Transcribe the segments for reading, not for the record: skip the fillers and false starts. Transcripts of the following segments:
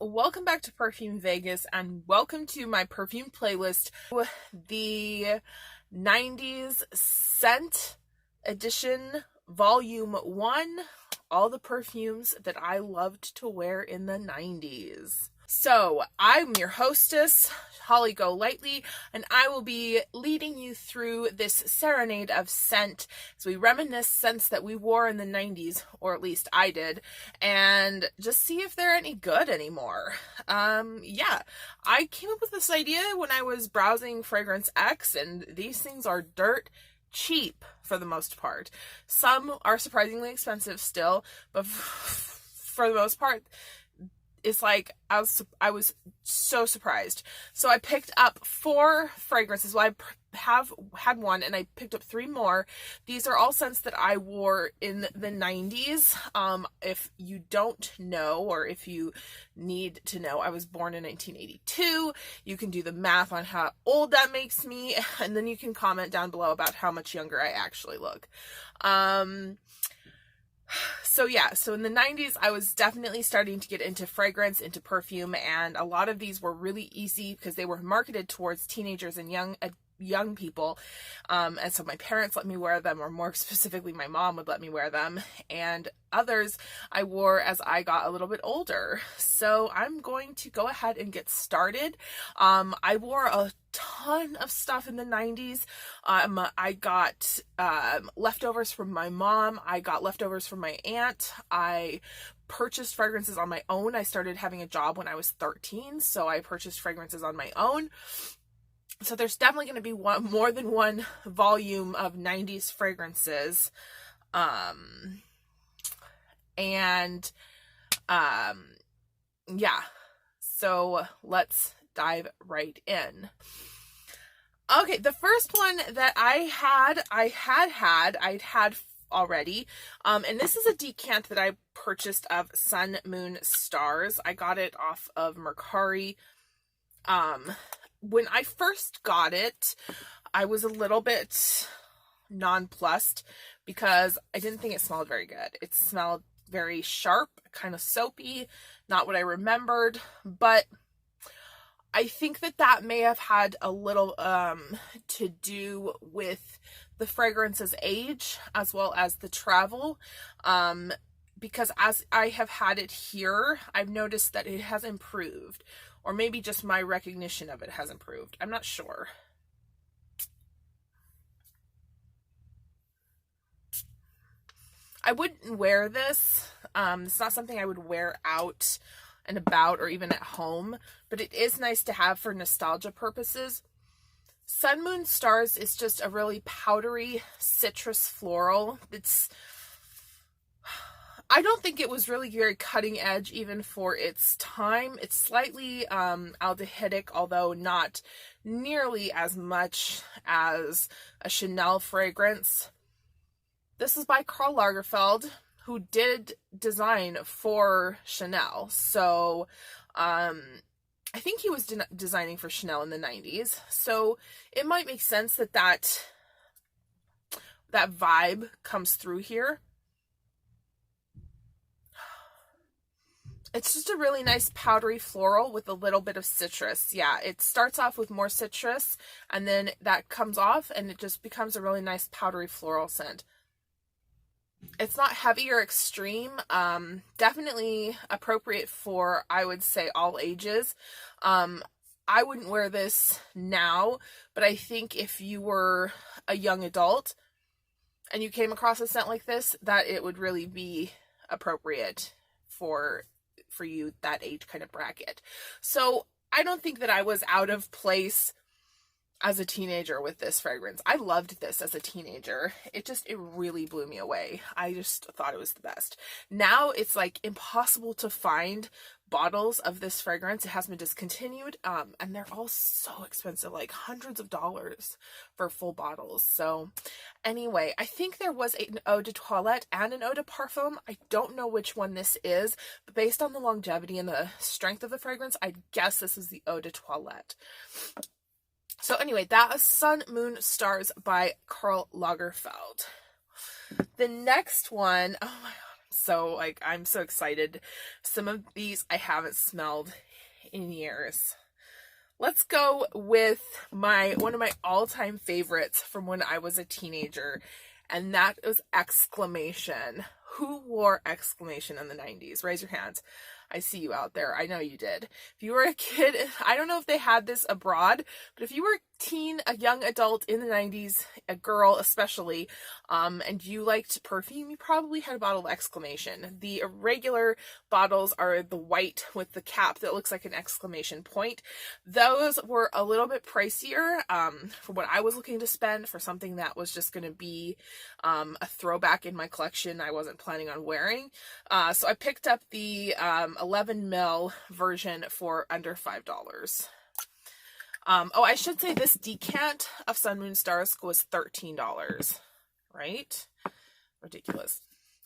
welcome back to Perfume Vegas and welcome to my perfume playlist, the 90s Scent Edition Volume 1, all the perfumes that I loved to wear in the 90s. So, I'm your hostess, Holly Golightly, and I will be leading you through this serenade of scent as we reminisce scents that we wore in the 90s, or at least I did, and just see if they're any good anymore. I came up with this idea when I was browsing Fragrance X, and these things are dirt cheap for the most part. Some are surprisingly expensive still, but for the most part, it's like I was so surprised. So I picked up 4 fragrances. Well, I have had one and I picked up 3 more. These are all scents that I wore in the 90s. If you don't know, or if you need to know, I was born in 1982. You can do the math on how old that makes me, and then you can comment down below about how much younger I actually look. So in the 90s, I was definitely starting to get into fragrance, into perfume, and a lot of these were really easy because they were marketed towards teenagers and young people, and so my parents let me wear them, or more specifically my mom would let me wear them, and others I wore as I got a little bit older. So I'm going to go ahead and get started. I wore a ton of stuff in the 90s. I got leftovers from my mom. I got leftovers from my aunt. I purchased fragrances on my own. I started having a job when I was 13, so I purchased fragrances on my own. So there's definitely going to be more than one volume of 90s fragrances. So let's dive right in. Okay, the first one that I'd had already, and this is a decant that I purchased of Sun, Moon, Stars. I got it off of Mercari. When I first got it, I was a little bit nonplussed because I didn't think it smelled very good. It smelled very sharp, kind of soapy, not what I remembered, but I think that may have had a little to do with the fragrance's age as well as the travel, because as I have had it here, I've noticed that it has improved, or maybe just my recognition of it has improved. I'm not sure. I wouldn't wear this. It's not something I would wear out and about or even at home, but it is nice to have for nostalgia purposes. Sun, Moon, Stars is just a really powdery citrus floral. I don't think it was really very cutting edge even for its time. It's slightly aldehydic, although not nearly as much as a Chanel fragrance. This is by Karl Lagerfeld, who did design for Chanel. So I think he was designing for Chanel in the 90s. So it might make sense that vibe comes through here. It's just a really nice powdery floral with a little bit of citrus. Yeah, it starts off with more citrus and then that comes off and it just becomes a really nice powdery floral scent. It's not heavy or extreme. Definitely appropriate for, I would say, all ages. I wouldn't wear this now, but I think if you were a young adult and you came across a scent like this, that it would really be appropriate for you, that age kind of bracket. So I don't think that I was out of place as a teenager with this fragrance. I loved this as a teenager. It really blew me away. I just thought it was the best. Now it's like impossible to find bottles of this fragrance. It has been discontinued, and they're all so expensive, like hundreds of dollars for full bottles. So anyway, I think there was an eau de toilette and an eau de parfum. I don't know which one this is, but based on the longevity and the strength of the fragrance, I guess this is the eau de toilette. So anyway, that is Sun, Moon, Stars by Karl Lagerfeld. The next one, oh my god, So like, I'm so excited. Some of these I haven't smelled in years. Let's go with one of my all-time favorites from when I was a teenager, and that was Exclamation. Who wore Exclamation in the 90s? Raise your hands. I see you out there. I know you did. If you were a kid, I don't know if they had this abroad, but if you were a teen, a young adult in the 90s, a girl especially, and you liked perfume, you probably had a bottle of Exclamation. The regular bottles are the white with the cap that looks like an exclamation point. Those were a little bit pricier for what I was looking to spend for something that was just going to be a throwback in my collection I wasn't planning on wearing. So I picked up the 11 ml version for under $5. Oh, I should say this decant of Sun Moon Stars was $13, right? Ridiculous.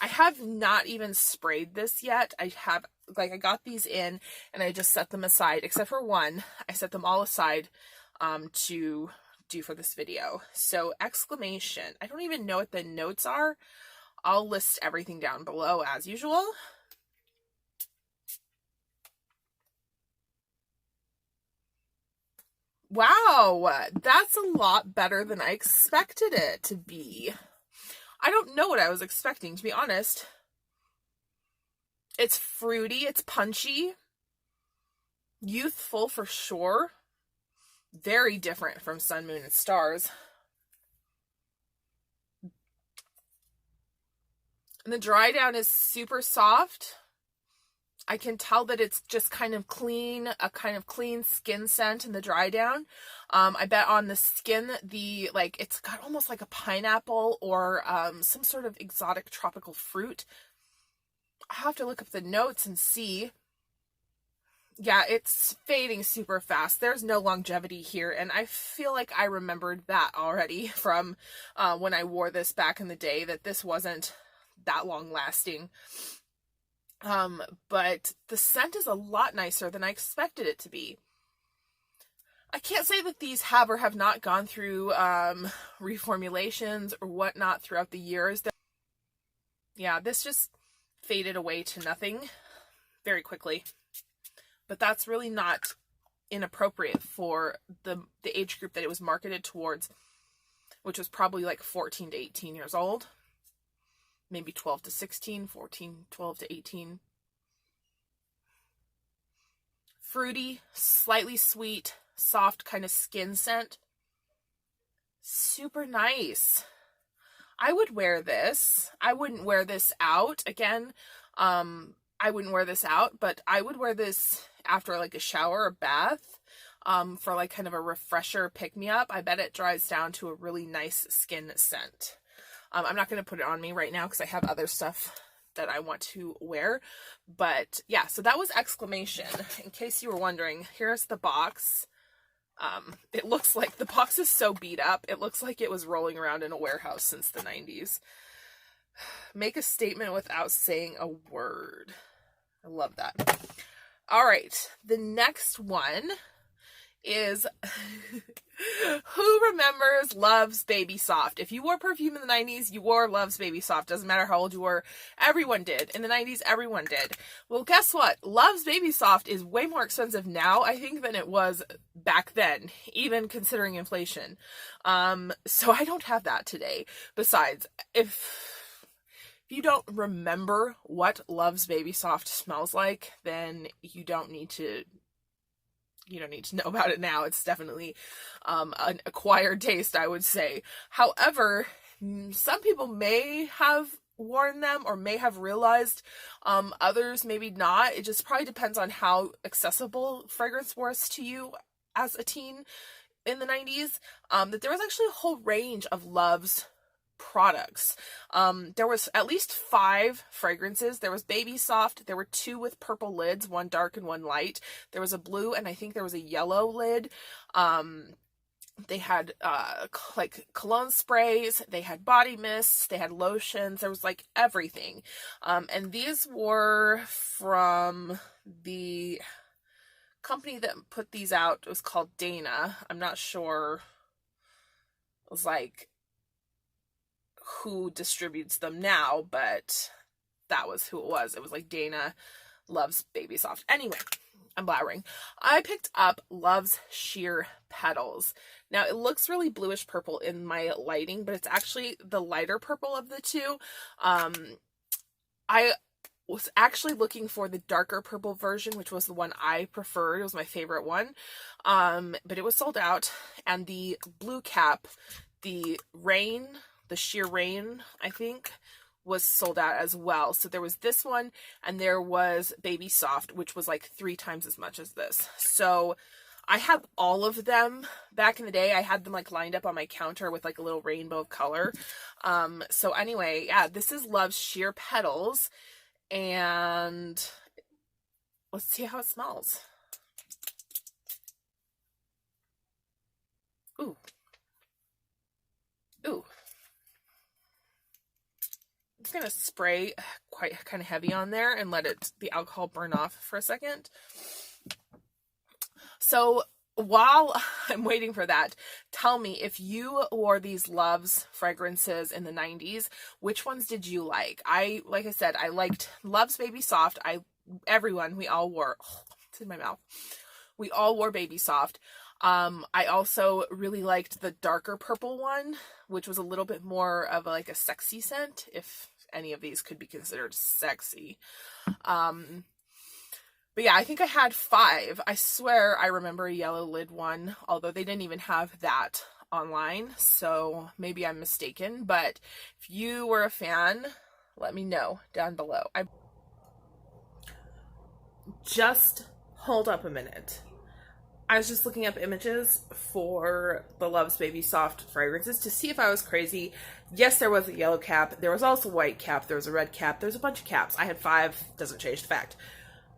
I have not even sprayed this yet. I got these in and I just set them aside, except for one. I set them all aside to do for this video. So Exclamation. I don't even know what the notes are. I'll list everything down below as usual. Wow, that's a lot better than I expected it to be. I don't know what I was expecting, to be honest. It's fruity, it's punchy, youthful for sure. Very different from Sun, Moon, and Stars. And the dry down is super soft. I can tell that it's just kind of clean, a kind of clean skin scent in the dry down. I bet on the skin, it's got almost like a pineapple or some sort of exotic tropical fruit. I have to look up the notes and see. Yeah, it's fading super fast. There's no longevity here, and I feel like I remembered that already from when I wore this back in the day, that this wasn't that long lasting. But the scent is a lot nicer than I expected it to be. I can't say that these have or have not gone through reformulations or whatnot throughout the years. Yeah, this just faded away to nothing very quickly. But that's really not inappropriate for the age group that it was marketed towards, which was probably like 14 to 18 years old. Maybe 12 to 16, 14, 12 to 18. Fruity, slightly sweet, soft kind of skin scent. Super nice. I would wear this. I wouldn't wear this out. Again, I wouldn't wear this out, but I would wear this after like a shower or bath for like kind of a refresher pick-me-up. I bet it dries down to a really nice skin scent. I'm not going to put it on me right now because I have other stuff that I want to wear. But yeah, so that was Exclamation. In case you were wondering, here's the box. It looks like the box is so beat up. It looks like it was rolling around in a warehouse since the 90s. Make a statement without saying a word. I love that. All right, the next one is who remembers Love's Baby Soft? If you wore perfume in the 90s, you wore Love's Baby Soft. Doesn't matter how old you were. Everyone did. In the 90s, everyone did. Well, guess what? Love's Baby Soft is way more expensive now, I think, than it was back then, even considering inflation. So I don't have that today. Besides, if you don't remember what Love's Baby Soft smells like, then you don't need to know about it now. It's definitely an acquired taste, I would say. However, some people may have worn them or may have realized, others maybe not. It just probably depends on how accessible fragrance was to you as a teen in the 90s, that there was actually a whole range of Love's products. There was at least 5 fragrances. There was Baby Soft. There were 2 with purple lids, one dark and one light. There was a blue and I think there was a yellow lid. They had like cologne sprays, they had body mists, they had lotions, there was like everything. And these were from the company that put these out. It was called Dana. I'm not sure. It was like who distributes them now, but that was who it was. It was like Dana Loves Baby Soft. Anyway, I'm blabbering. I picked up Love's Sheer Petals. Now, it looks really bluish purple in my lighting, but it's actually the lighter purple of the two. I was actually looking for the darker purple version, which was the one I preferred. It was my favorite one. But it was sold out. And the blue cap, the Sheer Rain, I think, was sold out as well. So there was this one, and there was Baby Soft, which was like 3 times as much as this. So I have all of them. Back in the day, I had them like lined up on my counter with like a little rainbow of color. So anyway, yeah, this is Love's Sheer Petals, and let's see how it smells. Ooh. Ooh. I'm just gonna spray quite kind of heavy on there and let the alcohol burn off for a second. So while I'm waiting for that, tell me, if you wore these Love's fragrances in the 90s, which ones did you like? Like I said, I liked Love's Baby Soft. We all wore, it's in my mouth. We all wore Baby Soft. I also really liked the darker purple one, which was a little bit more of like a sexy scent, if any of these could be considered sexy. But yeah, I think I had 5. I swear I remember a yellow lid one, although they didn't even have that online, so maybe I'm mistaken. But if you were a fan, let me know down below. Just hold up a minute. I was just looking up images for the Love's Baby Soft fragrances to see if I was crazy. Yes, there was a yellow cap. There was also a white cap. There was a red cap. There's a bunch of caps. I had 5. Doesn't change the fact.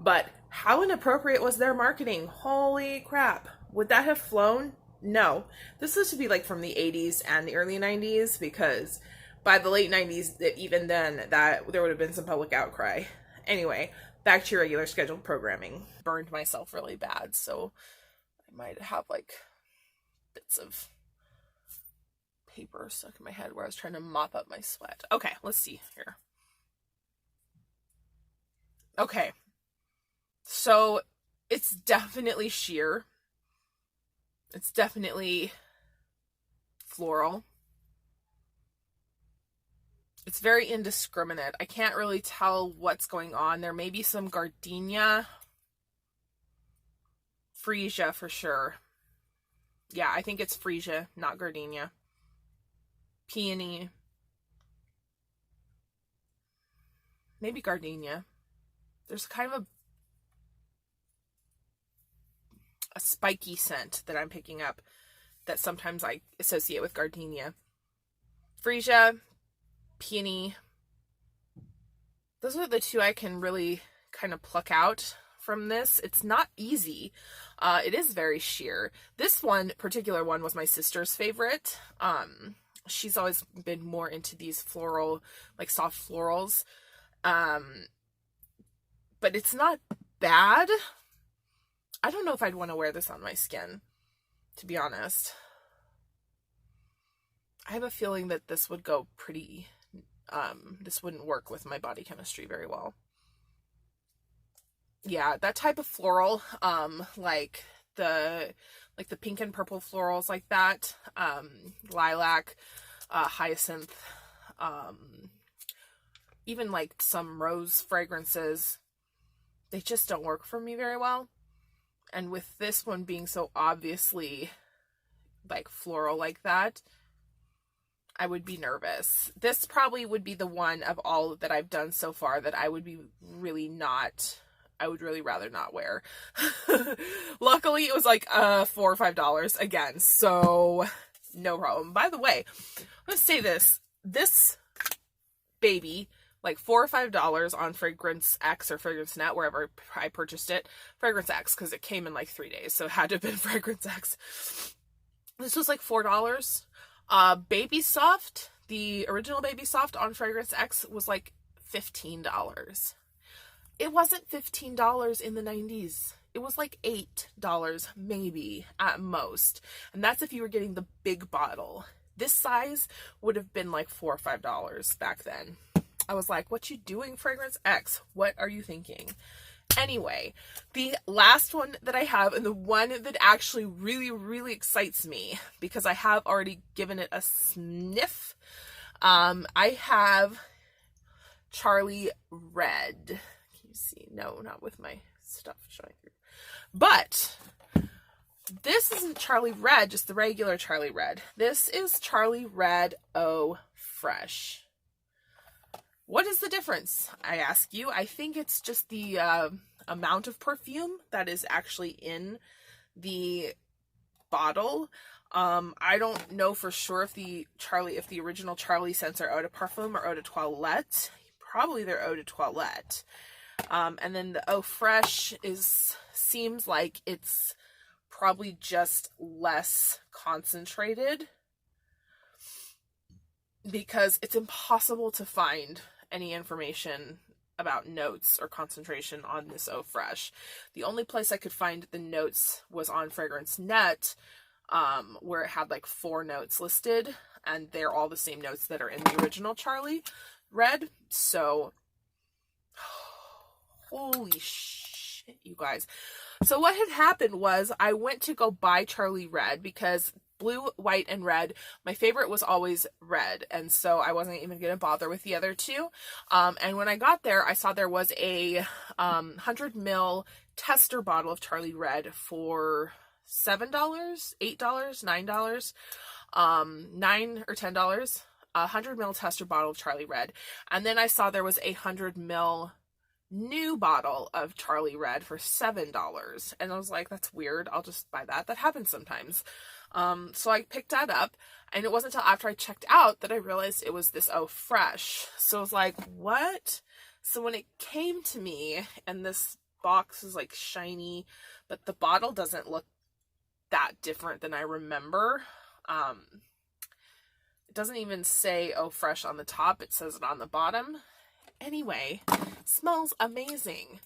But how inappropriate was their marketing? Holy crap. Would that have flown? No. This was to be like from the 80s and the early 90s, because by the late 90s, even then, there would have been some public outcry. Anyway, back to your regular scheduled programming. Burned myself really bad, so I might have like bits of paper stuck in my head where I was trying to mop up my sweat. Okay, let's see here. Okay. So it's definitely sheer. It's definitely floral. It's very indiscriminate. I can't really tell what's going on. There may be some gardenia. Freesia for sure. Yeah, I think it's freesia, not gardenia. Peony. Maybe gardenia. There's kind of a spiky scent that I'm picking up that sometimes I associate with gardenia. Freesia, peony. Those are the 2 I can really kind of pluck out from this. It's not easy. It is very sheer. This particular one was my sister's favorite. She's always been more into these floral, like soft florals. But it's not bad. I don't know if I'd want to wear this on my skin, to be honest. I have a feeling that this would go pretty, this wouldn't work with my body chemistry very well. Yeah, that type of floral, like the pink and purple florals like that, lilac, hyacinth, even like some rose fragrances, they just don't work for me very well. And with this one being so obviously like floral like that, I would be nervous. This probably would be the one of all that I've done so far that I would really rather not wear. Luckily, it was like $4 or $5 again, so no problem. By the way, let's say this baby, like $4 or $5 on Fragrance X or Fragrance Net, wherever I purchased it. Fragrance X, because it came in like 3 days, so it had to have been Fragrance X. This was like $4. Baby Soft, the original Baby Soft on Fragrance X was like $15. It wasn't $15 in the 90s. It was like $8 maybe at most. And that's if you were getting the big bottle. This size would have been like $4 or $5 back then. I was like, what you doing, Fragrance X? What are you thinking? Anyway, the last one that I have, and the one that actually really, really excites me, because I have already given it a sniff, I have Charlie Red. Can you see? No, not with my stuff showing through. But this isn't Charlie Red, just the regular Charlie Red. This is Charlie Red Eau Fresh. What is the difference, I ask you? I think it's just the amount of perfume that is actually in the bottle. I don't know for sure if the original Charlie scents are eau de parfum or eau de toilette. Probably they're eau de toilette. And then the Eau Fresh seems like it's probably just less concentrated, because it's impossible to find any information about notes or concentration on this Eau Fresh. The only place I could find the notes was on Fragrance Net, where it had like 4 notes listed, and they're all the same notes that are in the original Charlie Red. So, holy shit, you guys. So what had happened was I went to go buy Charlie Red, because blue, white, and red, my favorite was always red, and so I wasn't even going to bother with the other two. And when I got there, I saw there was a 100 ml tester bottle of Charlie Red for $7, $8, $9, $9 or $10, a 100 ml tester bottle of Charlie Red. And then I saw there was a 100 ml new bottle of Charlie Red for $7, and I was like, that's weird, I'll just buy that. That happens sometimes. So I picked that up, and it wasn't until after I checked out that I realized it was this Eau Fresh. So I was like, what? So when it came to me, and this box is like shiny, but the bottle doesn't look that different than I remember. It doesn't even say Eau Fresh on the top, it says it on the bottom. Anyway, smells amazing.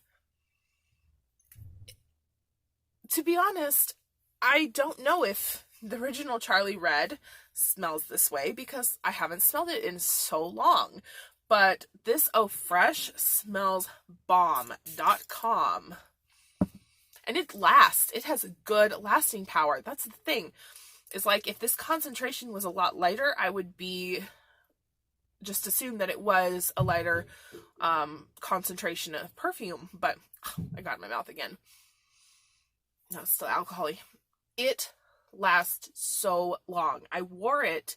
To be honest, I don't know if the original Charlie Red smells this way, because I haven't smelled it in so long. But this Eau Fresh smells bomb.com. And it lasts. It has a good lasting power. That's the thing. It's like, if this concentration was a lot lighter, I would be just assume that it was a lighter concentration of perfume. But I got it in my mouth again. No, it's still alcohol-y. It lasts so long. I wore it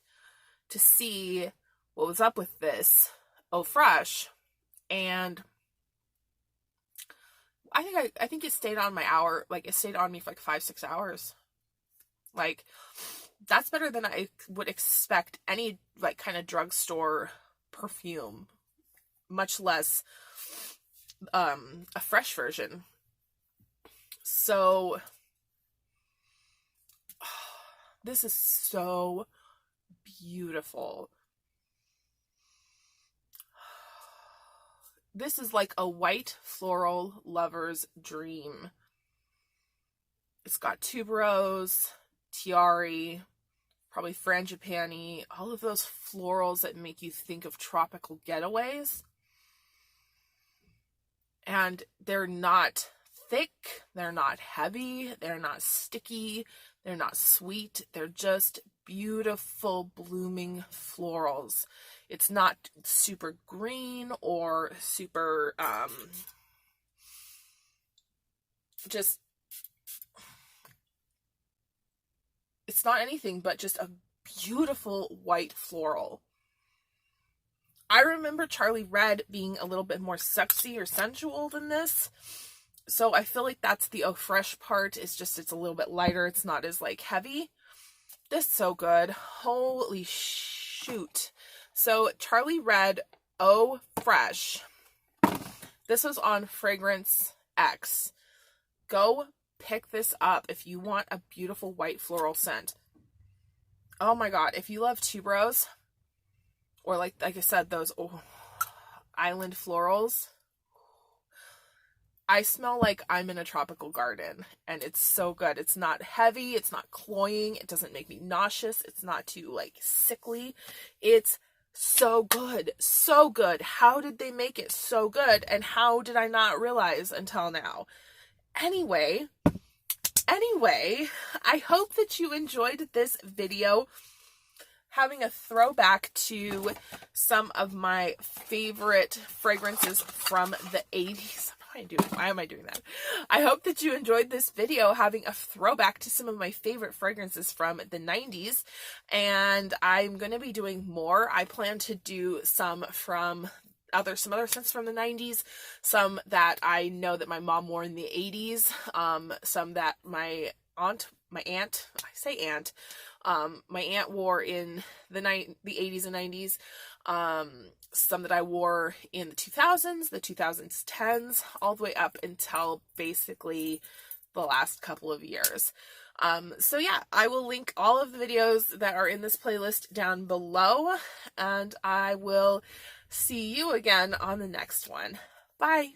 to see what was up with this Eau Fresh, and I think it stayed on it stayed on me for like 5-6 hours. Like, that's better than I would expect any like kind of drugstore perfume, much less a fresh version. So this is so beautiful. This is like a white floral lover's dream. It's got tuberose, tiare, probably frangipani, all of those florals that make you think of tropical getaways. And they're not thick, they're not heavy, they're not sticky, they're not sweet, they're just beautiful blooming florals. It's not super green or super it's not anything but just a beautiful white floral. I remember Charlie Red being a little bit more sexy or sensual than this. So I feel like that's the Eau Fresh part. It's a little bit lighter. It's not as like heavy. This is so good. Holy shoot. So Charlie Red Eau Fresh. This was on Fragrance X. Go pick this up if you want a beautiful white floral scent. Oh my god, if you love tuberose, or like I said, those island florals, I smell like I'm in a tropical garden, and it's so good. It's not heavy, it's not cloying, it doesn't make me nauseous, it's not too like sickly. It's So good, so good. How did they make it so good? And how did I not realize until now? Anyway, I hope that you enjoyed this video, having a throwback to some of my favorite fragrances from the 80s. Why am I doing that? I hope that you enjoyed this video, having a throwback to some of my favorite fragrances from the 90s. And I'm going to be doing more. I plan to do some other scents from the 90s, some that I know that my mom wore in the 80s, some that my aunt wore in the 80s and 90s, some that I wore in the 2000s, the 2010s, all the way up until basically the last couple of years. So yeah, I will link all of the videos that are in this playlist down below, and I will see you again on the next one. Bye!